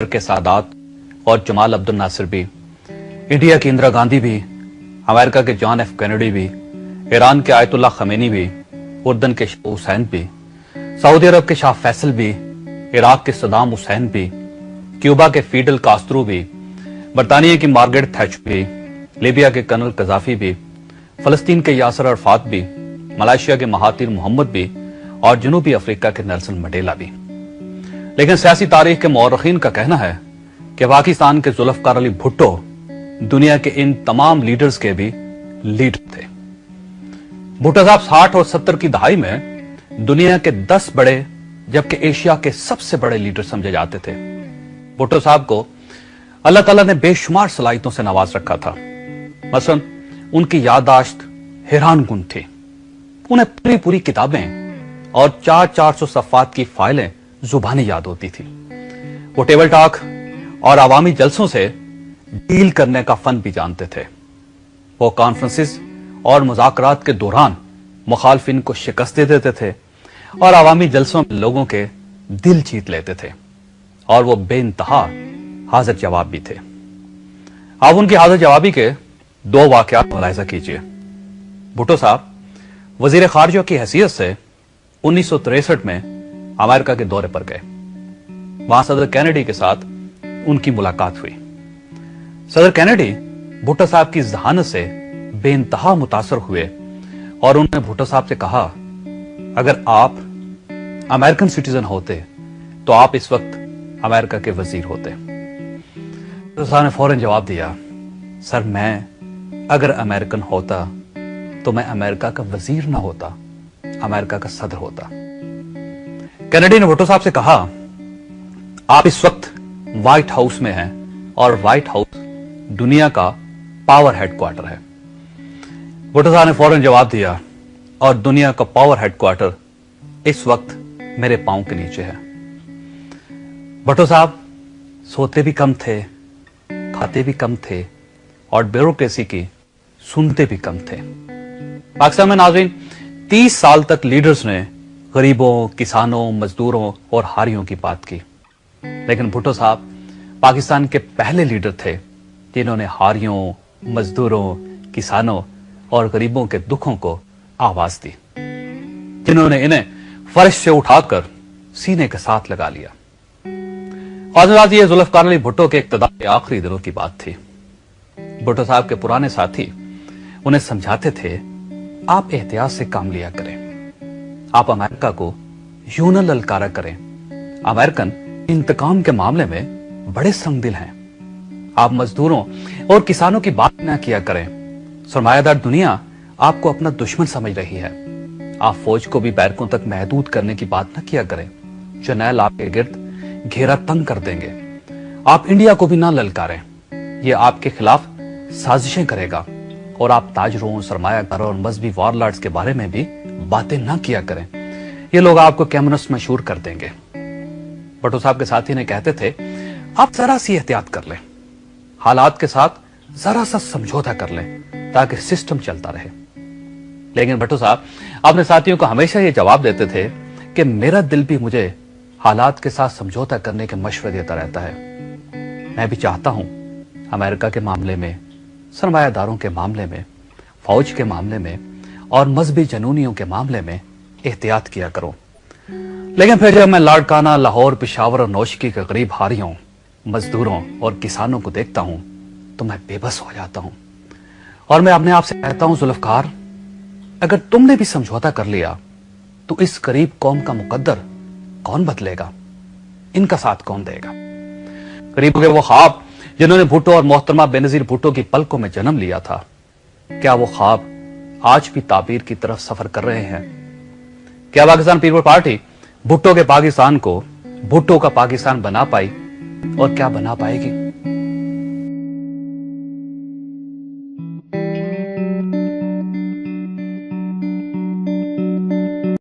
के सादात और जमाल अब्दुल नासिर भी, इंडिया की इंदिरा गांधी भी, अमेरिका के जॉन एफ कैनेडी भी, ईरान के आयतुल्लाह खमेनी भी, उर्दन के शाह हुसैन भी, सऊदी अरब के शाह फैसल भी, इराक के सदाम हुसैन भी, क्यूबा के फीडल कास्त्रो भी, बरतानिया की मार्गरेट थैचर भी, लीबिया के कर्नल कजाफी भी, फलस्तीन के यासर अरफात भी, मलेशिया के महातिर मोहम्मद भी और जनूबी अफ्रीका के नेल्सन मंडेला भी। लेकिन सियासी तारीख के मौरखीन का कहना है कि पाकिस्तान के जुल्फकार अली भुट्टो दुनिया के इन तमाम लीडर्स के भी लीडर थे। भुट्टो साहब 60 और 70 की दहाई में दुनिया के 10 बड़े जबकि एशिया के सबसे बड़े लीडर समझे जाते थे। भुट्टो साहब को अल्लाह ताला ने बेशुमार सलाहियतों से नवाज रखा था। मसलन उनकी याददाश्त हैरान कुन थी। उन्हें पूरी किताबें और 400 सफ़ात की फाइलें जुबानी याद होती थी। वो टेबल टॉक और आवामी जलसों से डील करने का फन भी जानते थे। वो कॉन्फ्रेंसेस और मुज़ाकरात के दौरान मुखालफिन को शिकस्त दे देते थे और आवामी जलसों में लोगों के दिल जीत लेते थे। और वो बेइंतहा हाजिर जवाब भी थे। आप उनकी हाजिर जवाबी के 2 वाकयात मुलाहिजा कीजिए। भुट्टो साहब वजीर खारजा की हैसियत से 1963 में अमेरिका के दौरे पर गए। वहां सदर कैनेडी के साथ उनकी मुलाकात हुई। सदर कैनेडी भुट्टो साहब की जहानत से बेइंतहा मुतासर हुए और उन्होंने भुट्टो साहब से कहा, अगर आप अमेरिकन सिटीजन होते तो आप इस वक्त अमेरिका के वजीर होते। भुट्टो साहब ने फौरन जवाब दिया, सर मैं अगर अमेरिकन होता तो मैं अमेरिका का वजीर ना होता, अमेरिका का सदर होता। कैनेडी ने भुट्टो साहब से कहा, आप इस वक्त व्हाइट हाउस में हैं और व्हाइट हाउस दुनिया का पावर हेडक्वार्टर है। भुट्टो साहब ने फौरन जवाब दिया, और दुनिया का पावर हेडक्वार्टर इस वक्त मेरे पांव के नीचे है। भुट्टो साहब सोते भी कम थे, खाते भी कम थे और ब्यूरोक्रेसी की सुनते भी कम थे। पाकिस्तान में नाज़रीन 30 साल तक लीडर्स ने गरीबों, किसानों, मजदूरों और हारियों की बात की। लेकिन भुट्टो साहब पाकिस्तान के पहले लीडर थे जिन्होंने हारियों, मजदूरों, किसानों और गरीबों के दुखों को आवाज दी, जिन्होंने इन्हें फर्श से उठाकर सीने के साथ लगा लिया। और ये जुल्फकार अली भुट्टो के इक़्तिदार के आखिरी दिनों की बात थी। भुट्टो साहब के पुराने साथी उन्हें समझाते थे, आप एहतियात से काम लिया करें, आप अमेरिका को यूं न ललकारा करें, अमेरिकन इंतकाम के मामले में बड़े संगदिल हैं। आप मजदूरों और किसानों की बात ना किया करें, सरमायादार दुनिया आपको अपना दुश्मन समझ रही है। आप फौज को भी बैरकों तक महदूद करने की बात ना किया करें, जर्नैल आपके गिर्द घेरा तंग कर देंगे। आप इंडिया को भी ना ललकारें, ये आपके खिलाफ साजिशें करेगा। और आप ताजरों, सरमायादारों और मजहबी वॉरलॉर्ड्स के बारे में भी बातें ना किया करें, ये लोग आपको कम्युनिस्ट मशहूर कर देंगे। भुट्टो साहब के साथी ने कहते थे, आप जरा सी एहतियात कर लें, हालात के साथ जरा सा समझौता कर लें ताकि सिस्टम चलता रहे। लेकिन भुट्टो साहब अपने साथियों को हमेशा ये जवाब देते थे कि मेरा दिल भी मुझे हालात के साथ समझौता करने के मशवरे देता रहता है। मैं भी चाहता हूं अमेरिका के मामले में, सरमायादारों के मामले में, फौज के मामले में और मजहबी जनूनियों के मामले में एहतियात किया करो। लेकिन फिर जब मैं लाड़काना, लाहौर, पेशावर और नौशकी के गरीब हारियों, मजदूरों और किसानों को देखता हूं तो मैं बेबस हो जाता हूं और मैं अपने आप से कहता हूं, जुल्फकार अगर तुमने भी समझौता कर लिया तो इस गरीब कौम का मुकद्दर कौन बदलेगा, इनका साथ कौन देगा। गरीबों के वो ख्वाब जिन्होंने भुट्टो और मोहतरमा बेनजीर भुट्टो की पलकों में जन्म लिया था, क्या वो ख्वाब आज भी ताबीर की तरफ सफर कर रहे हैं? क्या पाकिस्तान पीपल पार्टी भुट्टो के पाकिस्तान को भुट्टो का पाकिस्तान बना पाई और क्या बना पाएगी?